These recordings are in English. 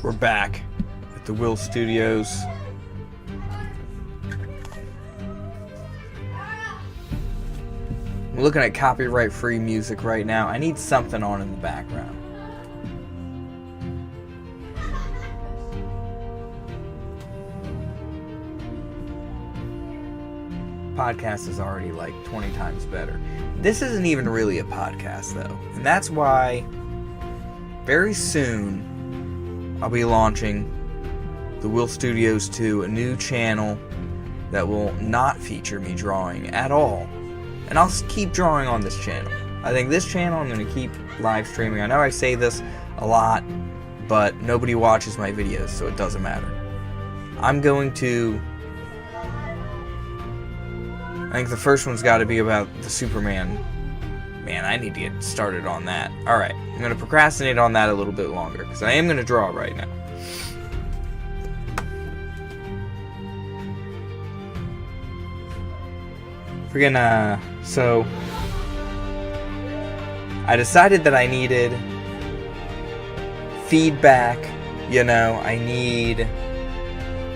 We're back at the Will Studios. I'm looking at copyright-free music right now. I need something on in the background. Podcast is already like 20 times better. This isn't even really a podcast though. And that's why very soon I'll be launching the Will Studios 2, a new channel that will not feature me drawing at all. And I'll keep drawing on this channel. I think this channel I'm going to keep live streaming. I know I say this a lot, but nobody watches my videos, so it doesn't matter. I'm going to... I think the first one's got to be about the Superman. Man, I need to get started on that. Alright, I'm going to procrastinate on that a little bit longer, because I am going to draw right now. So, I decided that I needed feedback, you know, I need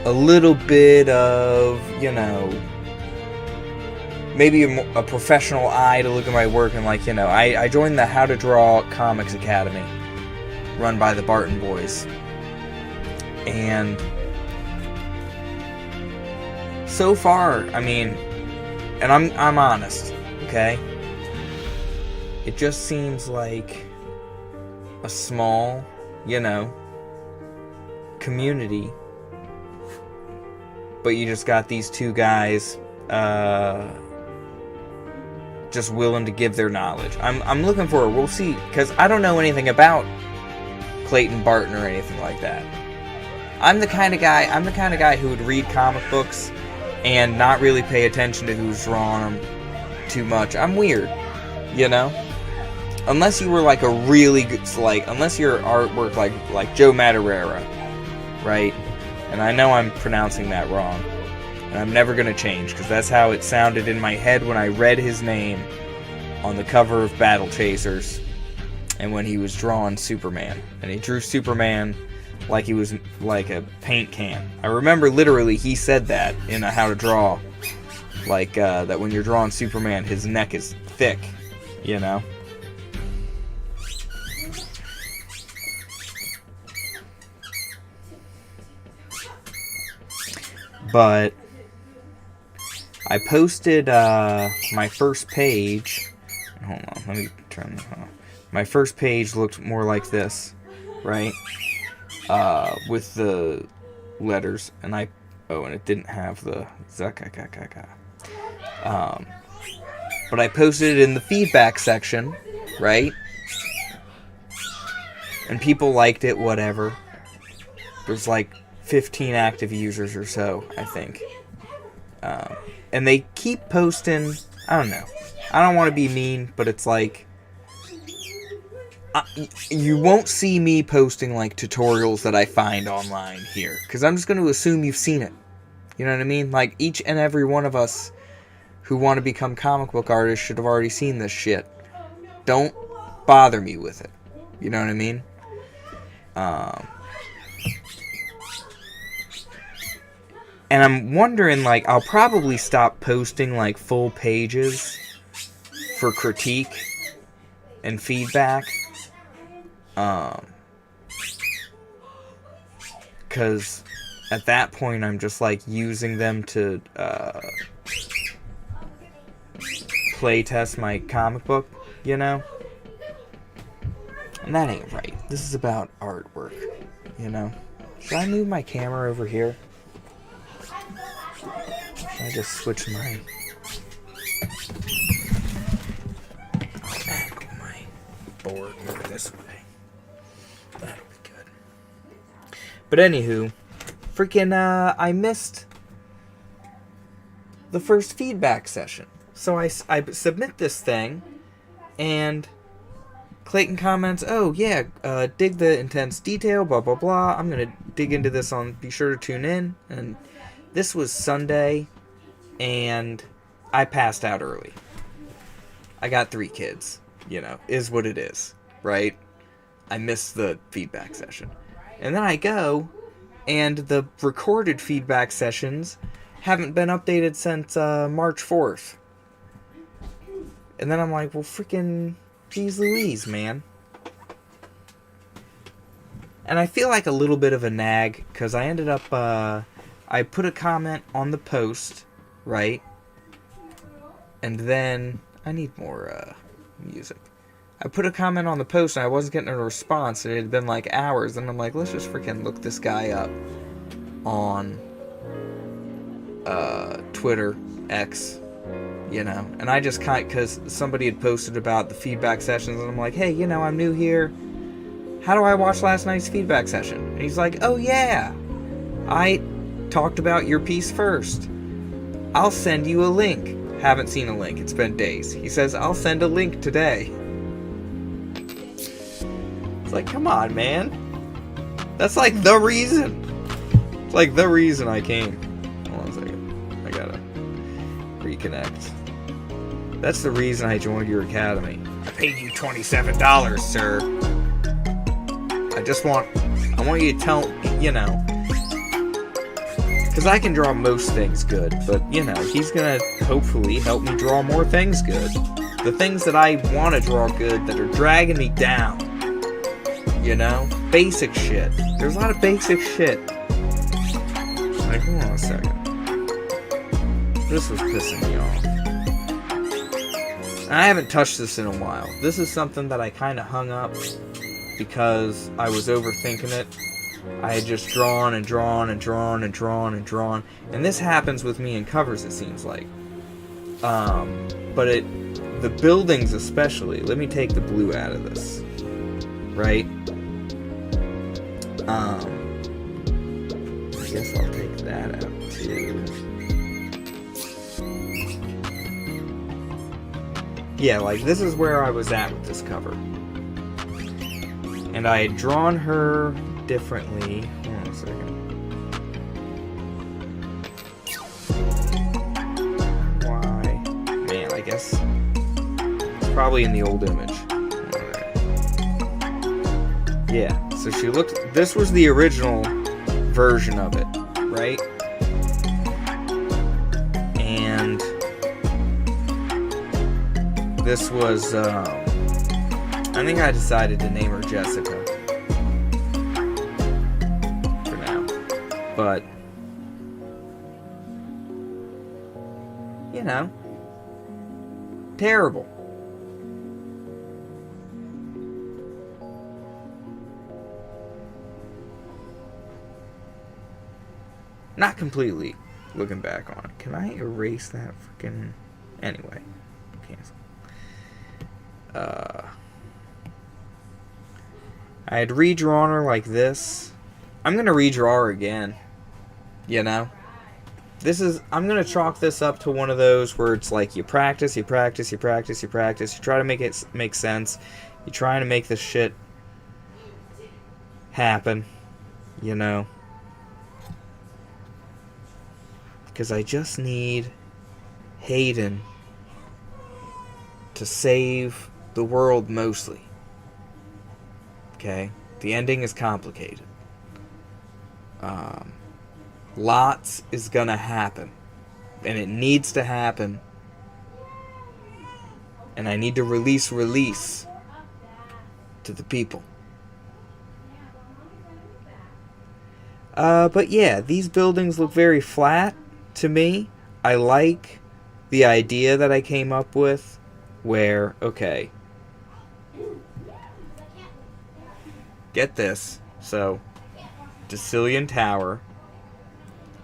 a little bit of, you know, maybe a professional eye to look at my work, and like, you know, I joined the How to Draw Comics Academy, run by the Barton Boys, and so far, I mean, and I'm honest, okay, it just seems like a small, you know, community, but you just got these two guys, just willing to give their knowledge. I'm looking for we'll see, because I don't know anything about Clayton Barton or anything like that. I'm the kind of guy who would read comic books and not really pay attention to who's drawing them too much. I'm weird, you know? Unless you were like a really good, like, unless your artwork like Joe Madureira, right? And I know I'm pronouncing that wrong. And I'm never going to change, because that's how it sounded in my head when I read his name on the cover of Battle Chasers, and when he was drawing Superman. And he drew Superman like he was like a paint can. I remember literally he said that in a How to Draw, like that when you're drawing Superman, his neck is thick, you know? But I posted my first page. Hold on, let me turn this on. My first page looked more like this, right? With the letters, and and it didn't have the zakakakaka. But I posted it in the feedback section, right? And people liked it, whatever. There's like 15 active users or so, I think. And they keep posting, I don't know. I don't want to be mean, but it's like, you won't see me posting like tutorials that I find online here, because I'm just going to assume you've seen it. You know what I mean? Like, each and every one of us who want to become comic book artists should have already seen this shit. Don't bother me with it. You know what I mean? And I'm wondering, like, I'll probably stop posting, like, full pages for critique and feedback. Because at that point, I'm just, like, using them to, play test my comic book, you know? And that ain't right. This is about artwork, you know? Should I move my camera over here? I just switch my board over this way. That'll be good. But anywho, freaking I missed the first feedback session. So I submit this thing, and Clayton comments, "Oh yeah, dig the intense detail, blah blah blah. I'm gonna dig into this on. Be sure to tune in." And this was Sunday, and I passed out early. I got 3 kids, you know, is what it is, right? I missed the feedback session. And then I go, and the recorded feedback sessions haven't been updated since March 4th. And then I'm like, well, freaking geez Louise, man. And I feel like a little bit of a nag, because I ended up, I put a comment on the post, right? And then, I need more music. I put a comment on the post and I wasn't getting a response, and it had been like hours, and I'm like, let's just freaking look this guy up on Twitter, X, you know. And I just because somebody had posted about the feedback sessions, and I'm like, hey, you know, I'm new here. How do I watch last night's feedback session? And he's like, oh yeah, I talked about your piece first. I'll send you a link. Haven't seen a link. It's been days. He says, I'll send a link today. It's like, come on, man. That's like the reason. It's like the reason I came. Hold on a second. I gotta reconnect. That's the reason I joined your academy. I paid you $27, sir. I want you to tell, you know, because I can draw most things good, but, you know, he's gonna hopefully help me draw more things good. The things that I want to draw good that are dragging me down, you know? Basic shit. There's a lot of basic shit. Like, hold on a second. This was pissing me off. And I haven't touched this in a while. This is something that I kind of hung up because I was overthinking it. I had just drawn and drawn and drawn and drawn and drawn. And this happens with me in covers, it seems like. But the buildings especially, let me take the blue out of this. Right? I guess I'll take that out too. Yeah, like this is where I was at with this cover. And I had drawn her differently. Hold on a second. Why? Man, I guess it's probably in the old image. Alright. Yeah, so she looked. This was the original version of it, right? And this was, I think I decided to name her Jessica for now, but you know, terrible. Not completely looking back on it. Can I erase that freaking anyway? Cancel. I had redrawn her like this. I'm gonna redraw her again. You know? I'm gonna chalk this up to one of those where it's like you practice, you practice, you practice, you practice, you try to make it make sense. You're trying to make this shit happen. You know? Because I just need Hayden to save the world mostly. Okay? The ending is complicated. Lots is gonna happen. And it needs to happen. And I need to release to the people. But yeah, these buildings look very flat to me. I like the idea that I came up with where, okay, get this, so Decillion Tower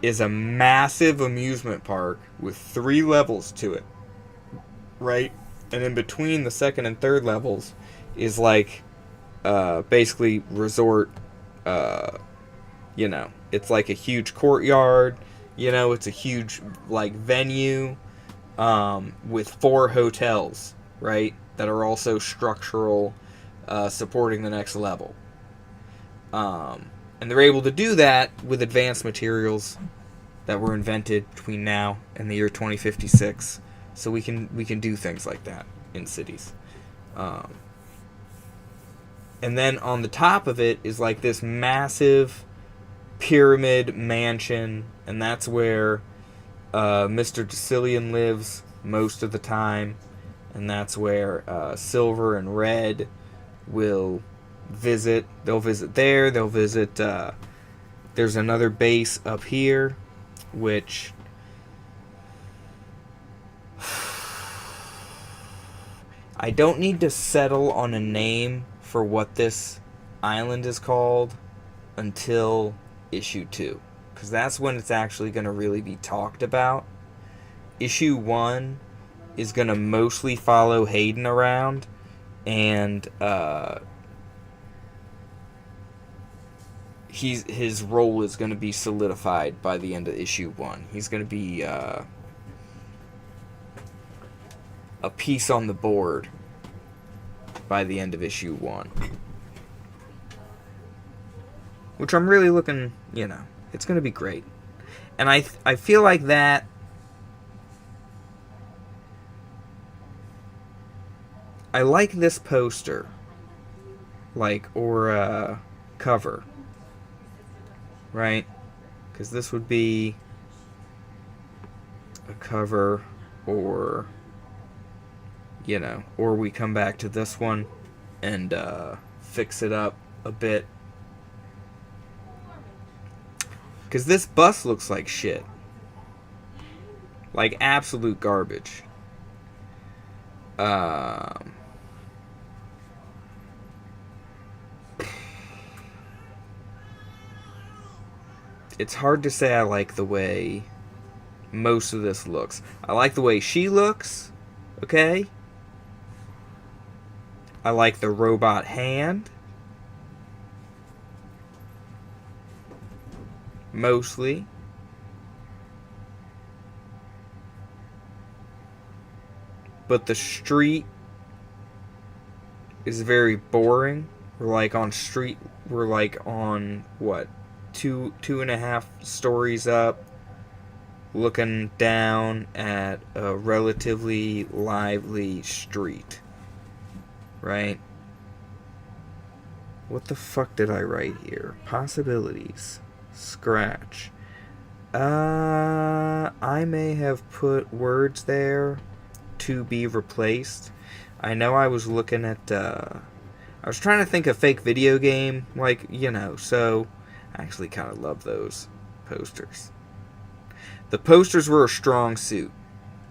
is a massive amusement park with 3 levels to it, right? And in between the second and third levels is like basically resort, you know, it's like a huge courtyard, you know, it's a huge like venue with 4 hotels, right, that are also structural, supporting the next level. And they're able to do that with advanced materials that were invented between now and the year 2056. So we can do things like that in cities. And then on the top of it is like this massive pyramid mansion, and that's where Mr. Decillion lives most of the time, and that's where Silver and Red will visit. They'll visit there. They'll visit. There's another base up here, which I don't need to settle on a name for what this island is called until issue 2, because that's when it's actually going to really be talked about. Issue 1 is going to mostly follow Hayden around, and his role is going to be solidified by the end of issue 1. He's going to be a piece on the board by the end of issue 1. Which I'm really looking, it's going to be great. And I feel like that I like this poster, or cover, right? Because this would be a cover, or we come back to this one and fix it up a bit. Because this bus looks like shit. Like absolute garbage. It's hard to say I like the way most of this looks. I like the way she looks, okay? I like the robot hand. Mostly. But the street is very boring. We're like on what? 2.5 stories up, looking down at a relatively lively street. Right? What the fuck did I write here? Possibilities. Scratch. I may have put words there to be replaced. I know I was looking at, I was trying to think of fake video game, so I actually kind of love those posters. The posters were a strong suit.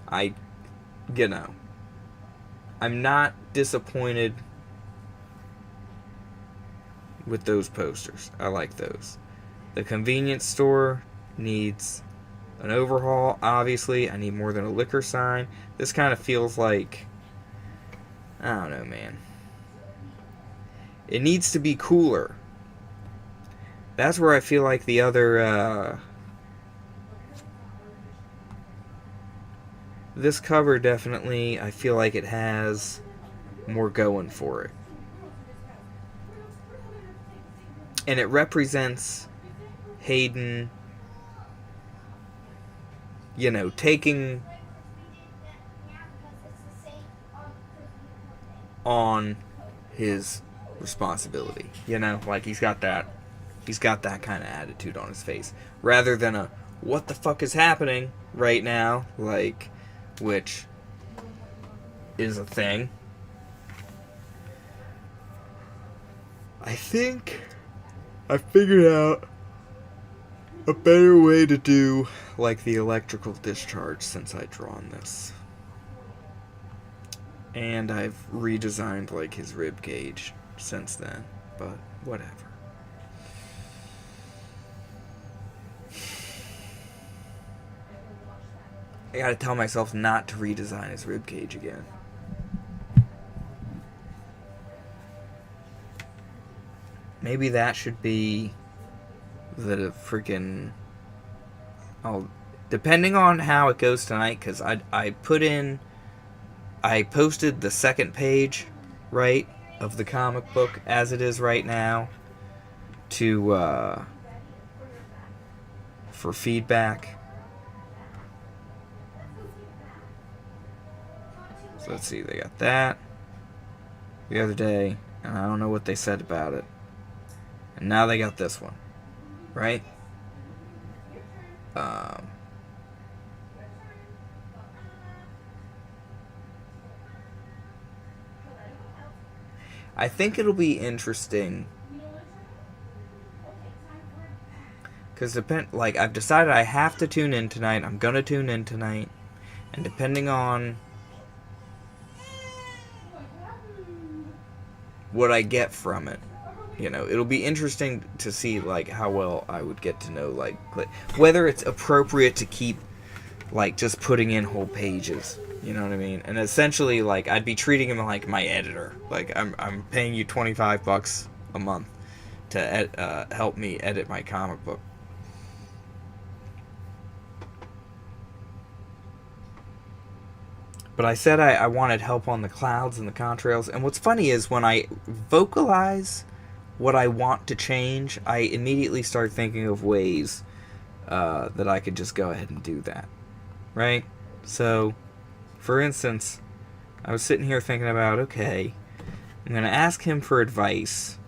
I'm not disappointed with those posters. I like those. The convenience store needs an overhaul, obviously. I need more than a liquor sign. This kind of feels like, I don't know, man. It needs to be cooler. That's where I feel like the other, this cover definitely, I feel like it has more going for it. And it represents Hayden, taking on his responsibility. He's got that kind of attitude on his face, rather than a what the fuck is happening right now, which is a thing. I think I figured out a better way to do the electrical discharge since I've drawn this. And I've redesigned his rib cage since then, but whatever. I gotta tell myself not to redesign his rib cage again. Maybe that should be the freaking... depending on how it goes tonight, because I posted the second page, right, of the comic book as it is right now for feedback. So let's see, they got that the other day. And I don't know what they said about it. And now they got this one. Right? I think it'll be interesting. Because I've decided I have to tune in tonight. I'm gonna tune in tonight. And depending on what I get from it, it'll be interesting to see, like, how well I would get to know, like whether it's appropriate to keep, like, just putting in whole pages. You know what I mean? And essentially, like, I'd be treating him like my editor. Like, I'm paying you $25 a month to help me edit my comic book. But I said I wanted help on the clouds and the contrails. And what's funny is when I vocalize what I want to change, I immediately start thinking of ways that I could just go ahead and do that. Right? So, for instance, I was sitting here thinking about, okay, I'm going to ask him for advice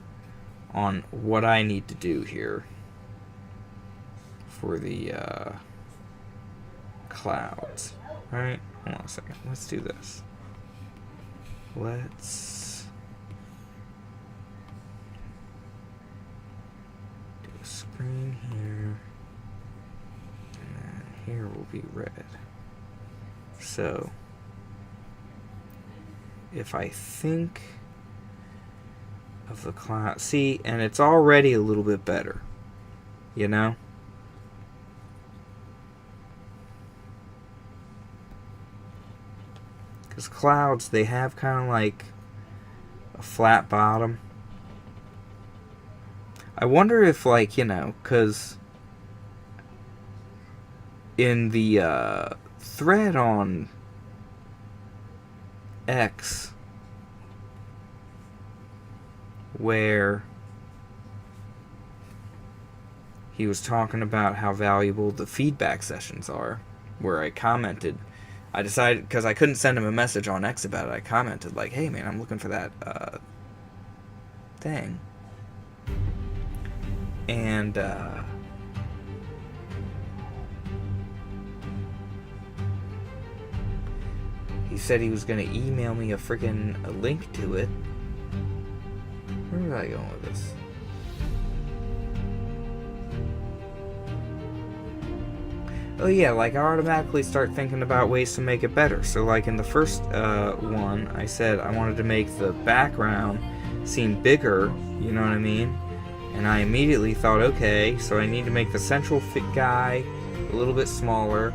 on what I need to do here for the clouds. Alright, hold on a second. Let's do this. Let's do a screen here. And then here will be red. So, if I think of the cloud, see, and it's already a little bit better, you know? Because clouds, they have kind of like a flat bottom. I wonder if, like, because in the thread on X where he was talking about how valuable the feedback sessions are, where I commented, I decided, because I couldn't send him a message on X about it, I commented like, hey man, I'm looking for that thing. And he said he was going to email me a link to it. Where was I going with this? Oh yeah, like I automatically start thinking about ways to make it better. So like in the first one, I said I wanted to make the background seem bigger, you know what I mean? And I immediately thought, okay, so I need to make the central fit guy a little bit smaller.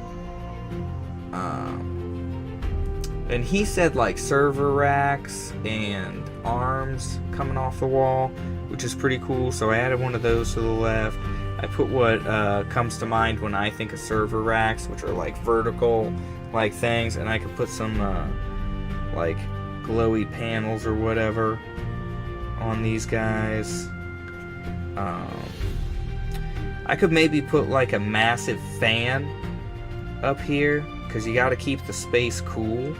And he said like server racks and arms coming off the wall, which is pretty cool. So I added one of those to the left. I put what comes to mind when I think of server racks, which are like vertical like things, and I could put some like glowy panels or whatever on these guys. I could maybe put like a massive fan up here, because you got to keep the space cool,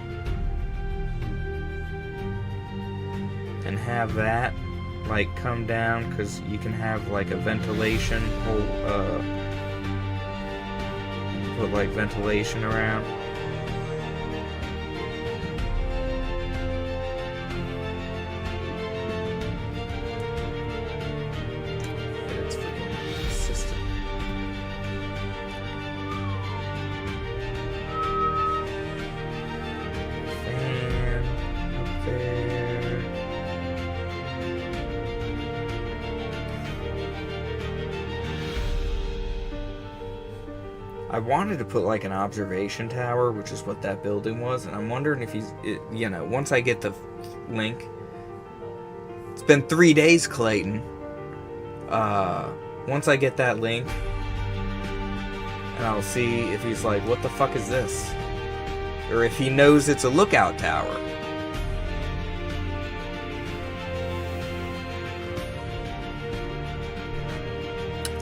and have that like come down, because you can have like a ventilation hole, put like ventilation around. It's freaking consistent. Fan up there. I wanted to put like an observation tower, which is what that building was, and I'm wondering if once I get the link. It's been 3 days, Clayton. Once I get that link, and I'll see if he's like, what the fuck is this? Or if he knows it's a lookout tower.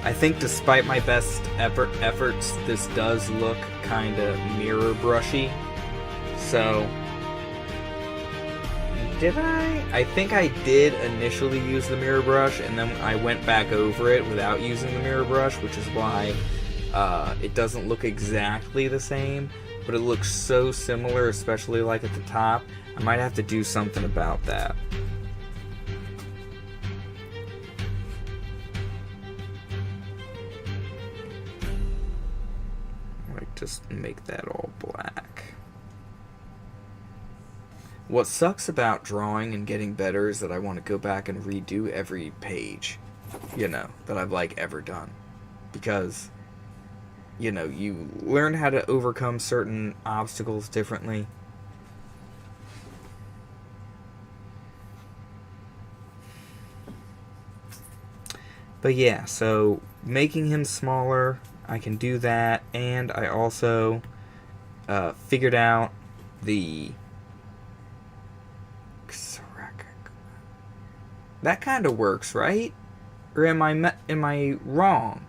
I think despite my best efforts, this does look kind of mirror brushy. So, Did I? I think I did initially use the mirror brush, and then I went back over it without using the mirror brush, which is why it doesn't look exactly the same, but it looks so similar, especially like at the top. I might have to do something about that. Like, just make that all black. What sucks about drawing and getting better is that I want to go back and redo every page, you know, that I've, like, ever done. Because, you know, you learn how to overcome certain obstacles differently. But yeah, so making him smaller, I can do that, and I also figured out the... That kind of works, right? Or am I wrong?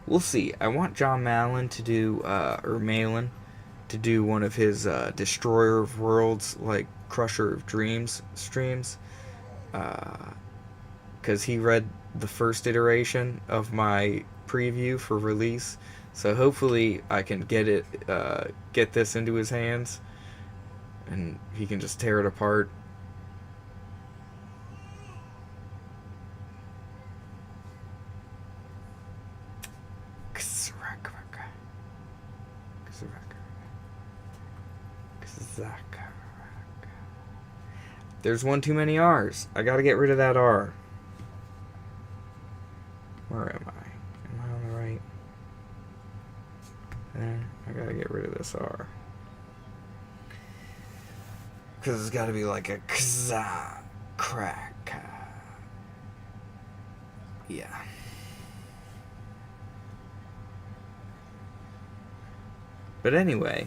We'll see. I want John Malin to do, or Malin, to do one of his Destroyer of Worlds, like Crusher of Dreams streams. Because he read the first iteration of my preview for release. So hopefully I can get this into his hands, and he can just tear it apart. There's one too many R's. I gotta get rid of that R. Where am I? Am I on the right? There. I gotta get rid of this R. Because it's gotta be like a kza crack. Yeah. But anyway,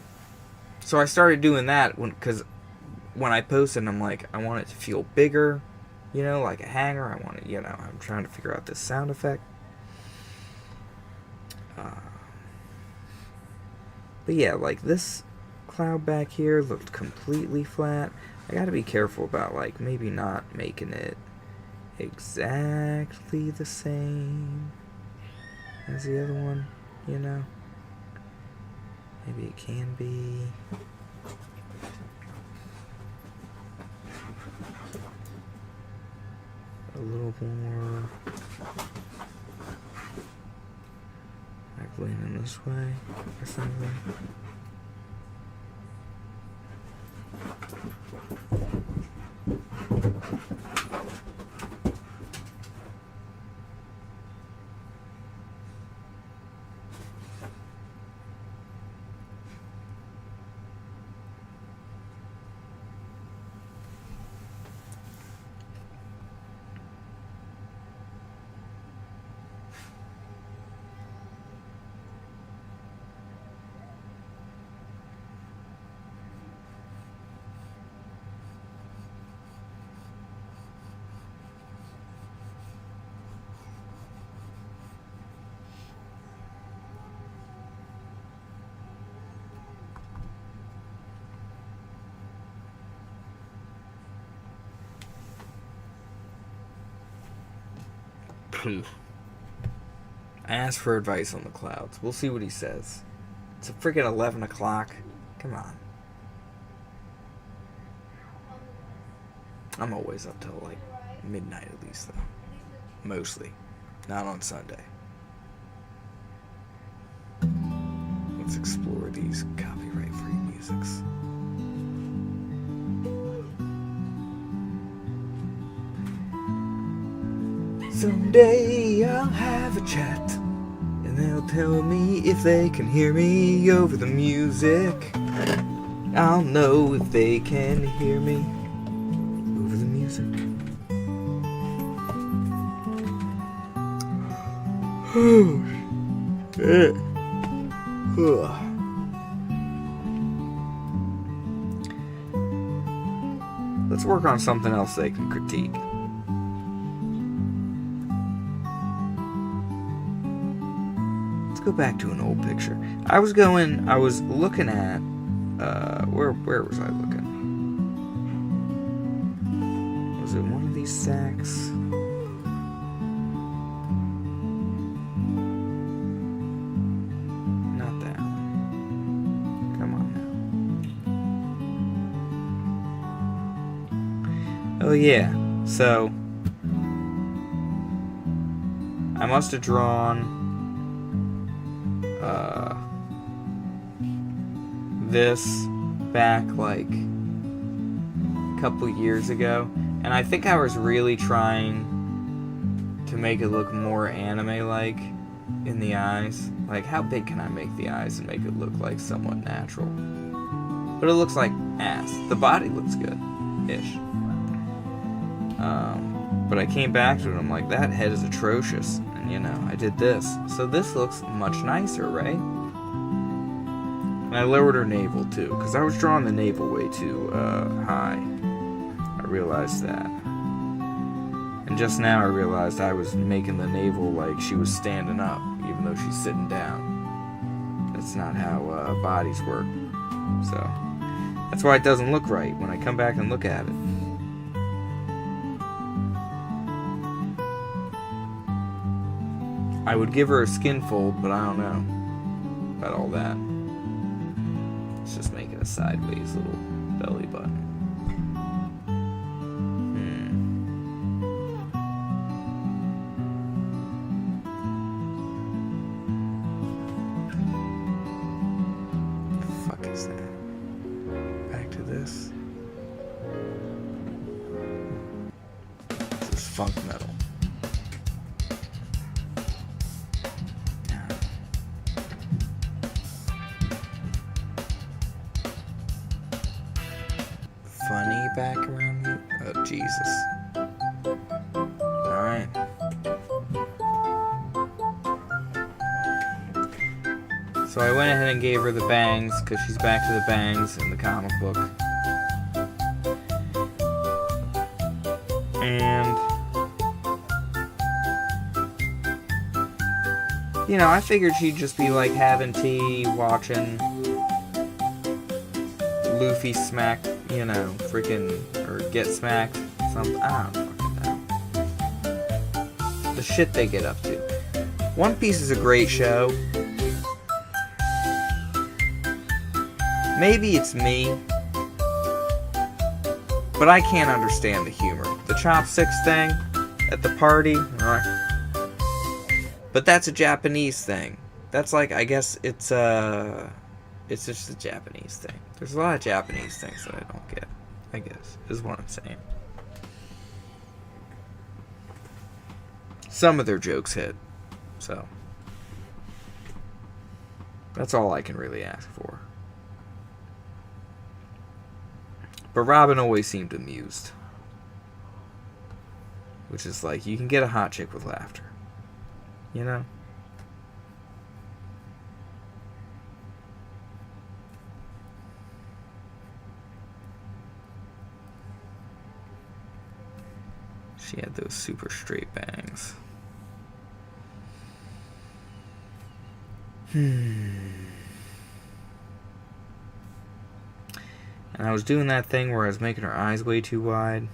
so I started doing that because when I posted, I'm like, I want it to feel bigger, you know, like a hanger. I want it, you know, I'm trying to figure out this sound effect. But yeah, like this cloud back here looked completely flat. I gotta be careful about, like, maybe not making it exactly the same as the other one, you know? Maybe it can be. A little more. Like leaning this way or something. I asked for advice on the clouds. We'll see what he says. It's a freaking 11 o'clock. Come on. I'm always up till like midnight at least, though. Mostly. Not on Sunday. Let's explore these copyright-free musics. Someday I'll have a chat, and they'll tell me if they can hear me over the music. I'll know if they can hear me over the music. Oh, shit. Let's work on something else they can critique. go back to an old picture. I was looking at, where was I looking? Was it one of these sacks? Not that one. Come on now. Oh yeah, so I must have drawn this back like a couple years ago, and I think I was really trying to make it look more anime-like in the eyes. Like, how big can I make the eyes and make it look like somewhat natural? But it looks like ass. The body looks good-ish. But I came back to it and I'm like, that head is atrocious. And, you know, I did this. So this looks much nicer, right? And I lowered her navel, too. Because I was drawing the navel way too high. I realized that. And just now I realized I was making the navel like she was standing up, even though she's sitting down. That's not how bodies work. So, that's why it doesn't look right when I come back and look at it. I would give her a skin fold, but I don't know about all that. Let's just make it a sideways little belly button. The fuck is that? Back to this. This is funk metal. Funny back around you? Oh, Jesus. Alright. So I went ahead and gave her the bangs, because she's back to the bangs in the comic book. And, you know, I figured she'd just be like having tea, watching Luffy smack, you know, freaking, or get smacked, something, I don't fucking know. The shit they get up to. One Piece is a great show. Maybe it's me, but I can't understand the humor. The chopsticks thing at the party, but that's a Japanese thing. That's like, I guess it's just a Japanese thing. There's a lot of Japanese things that I don't get, I guess, is what I'm saying. Some of their jokes hit, so that's all I can really ask for. But Robin always seemed amused. Which is like, you can get a hot chick with laughter. You know? She had those super straight bangs. And I was doing that thing where I was making her eyes way too wide.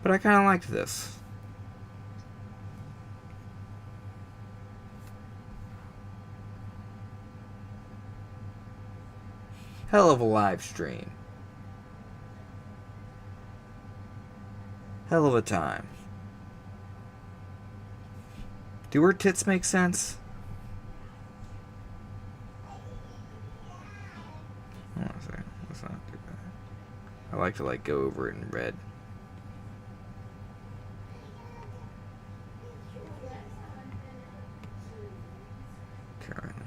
But I kind of liked this. Hell of a live stream. Hell of a time. Do her tits make sense? Hold on a second. Let's not do that. I like to like go over it in red. Currently.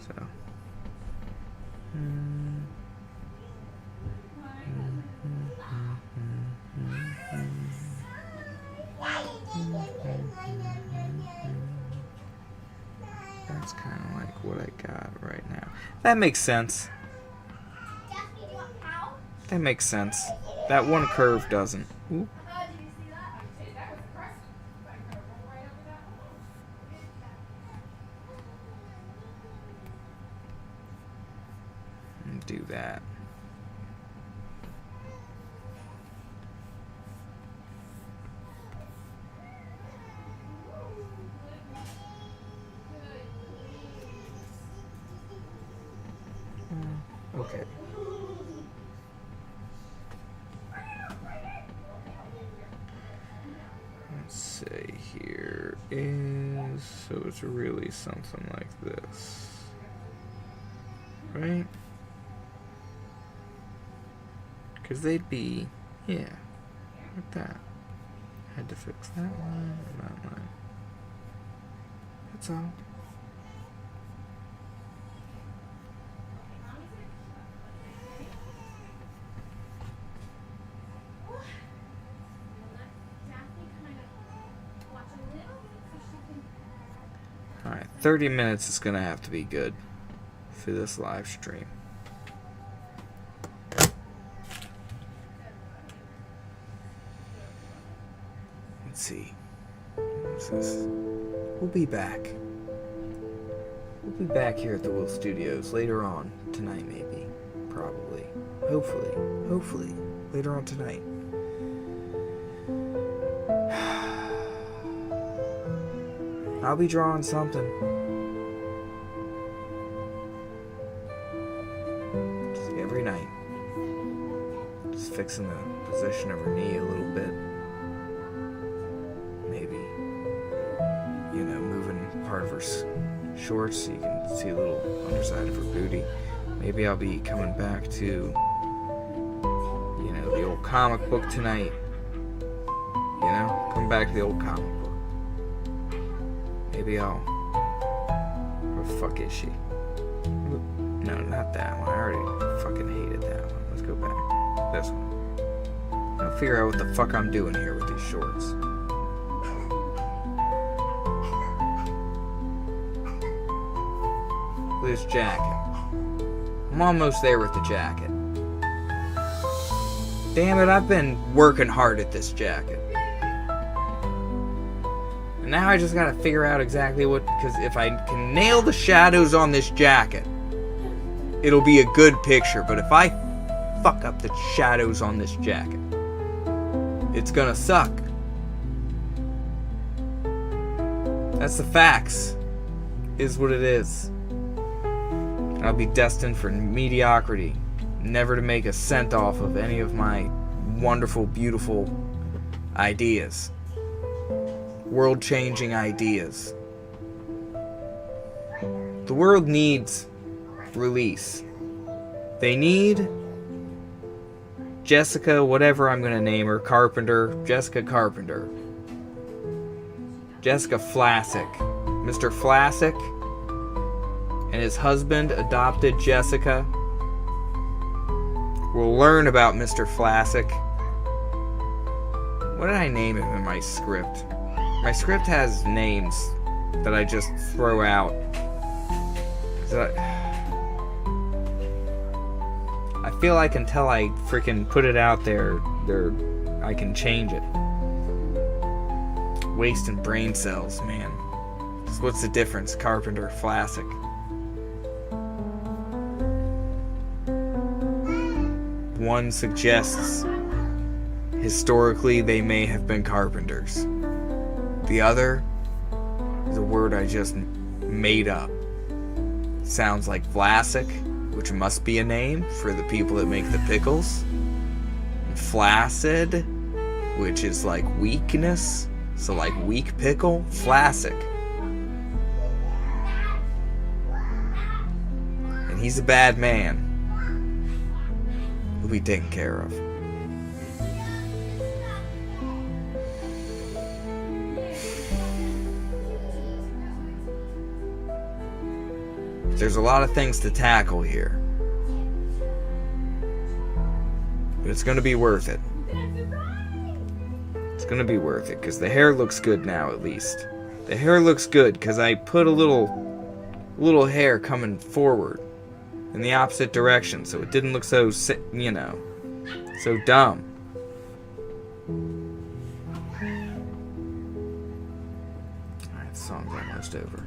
So. That's kind of like what I got right now. That makes sense. That makes sense. That one curve doesn't. Ooh. do that. Okay. Let's say here is, so it's really something like this, right? Because they'd be, yeah, like that. Had to fix that line and that line. That's all. Alright, 30 minutes is gonna have to be good for this live stream. Let's see. What's this? We'll be back. We'll be back here at the Will Studios later on tonight, maybe. Probably. Hopefully. Later on tonight. I'll be drawing something. Just every night. Just fixing the position of her knee a little bit. Maybe, moving part of her shorts so you can see a little underside of her booty. Maybe I'll be coming back to, the old comic book tonight. Come back to the old comic book. Maybe I'll... Where the fuck is she? No, not that one. I already fucking hated that one. Let's go back. This one. I'll figure out what the fuck I'm doing here with these shorts. This jacket. I'm almost there with the jacket. Damn it, I've been working hard at this jacket. And now I just gotta figure out exactly what, because if I can nail the shadows on this jacket, it'll be a good picture. But if I fuck up the shadows on this jacket, it's gonna suck. That's the facts. Is what it is. I'll be destined for mediocrity, never to make a cent off of any of my wonderful, beautiful ideas. World-changing ideas. The world needs release. They need Jessica, whatever I'm gonna name her, Carpenter, Jessica Carpenter. Jessica Flassic. Mr. Flassic and his husband adopted Jessica. We'll learn about Mr. Flassic. What did I name him in my script? My script has names that I just throw out. I feel like until I freaking put it out there, I can change it. Wasting brain cells, man. So what's the difference? Carpenter, Flassic. One suggests historically they may have been carpenters. The other is a word I just made up. Sounds like Vlasic, which must be a name for the people that make the pickles. And flaccid, which is like weakness. So like weak pickle, Flassic. And he's a bad man. He'll be taken care of. There's a lot of things to tackle here. But it's gonna be worth it. It's gonna be worth it, because the hair looks good now, at least. The hair looks good, because I put a little hair coming forward in the opposite direction, so it didn't look so, so dumb. Alright, the song's almost over.